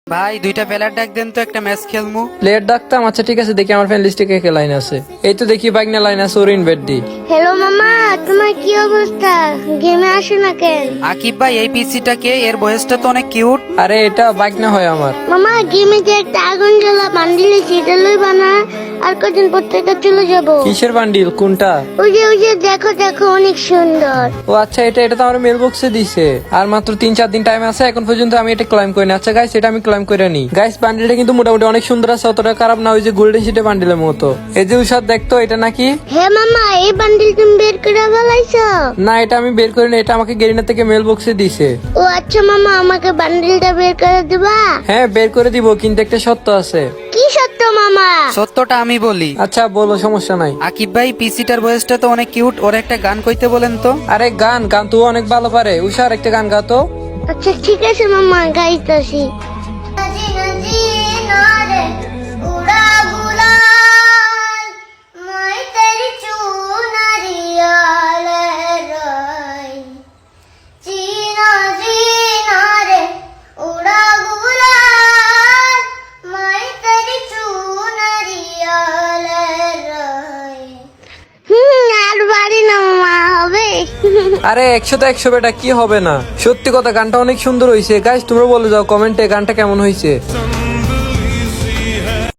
ভাই দুইটা প্লেয়ার ডাক দেন তো, একটা ম্যাচ খেলমু। প্লেয়ার ডাকতাম, আচ্ছা ঠিক আছে, দেখি আমার ফ্রেন্ড লিস্টে কে কে লাইন আছে। এই তো দেখি বাইক না লাইন আছে, ওর ইনভাইট দি। হ্যালো মামা, তোমার কি অবস্থা? গেমে আসো না কেন? আকিব ভাই এই পিসিটা কে? এর বয়সটা তো অনেক কিউট। আরে এটা বাইক না হয় আমার। মামা গেমে যে একটা আগুন জ্বালা বান্ডিল সেটা লইবা না? আর কদিন পত্রিকা চলে যাব। কিসের বান্ডিল? কোনটা? ওই যে দেখো দেখো, অনেক সুন্দর। ও আচ্ছা, এটা তো আমার মেল বক্সে দিছে। আর মাত্র 3-4 দিন টাইম আছে, এখন পর্যন্ত আমি এটা ক্লাইম করি না। আচ্ছা গাইস, এটা আমি ক্লাইম করে নি। গাইস বান্ডিলটা কিন্তু মোটামুটি অনেক সুন্দর আছে, অতটা খারাপ না। ওই যে গোল্ডেন শিটে বান্ডিলের মতো। এই যে উষাদ দেখতো, এটা নাকি? হ্যাঁ মামা, এই বান্ডিল তুমি বের করে ফেলাইছো? না, এটা আমি বের করি না, এটা আমাকে গেরিনা থেকে মেল বক্সে দিছে। ও আচ্ছা মামা, আমাকে বান্ডিলটা বের করে দিবা? হ্যাঁ বের করে দিব, কিন্তু একটা সত্য আছে। কি সত্য মামা? সত্যটা আমি বলি। আচ্ছা বলো, সমস্যা নাই। আকিব ভাই পিসিটার বয়সটা তো অনেক কিউট, ওর একটা গান কইতে বলেন তো। আরে গান গান তো অনেক ভালো পারে। উষার একটা গান গাতো। আচ্ছা ঠিক আছে মামা, গাইতাছি। আর বাড়ি না মামা, হবে? আরে 100 100 বেটা, কি হবে না? সত্যি কথা, গানটা অনেক সুন্দর হয়েছে। গাইস তোমরা বলে যাও কমেন্টে গানটা কেমন হয়েছে।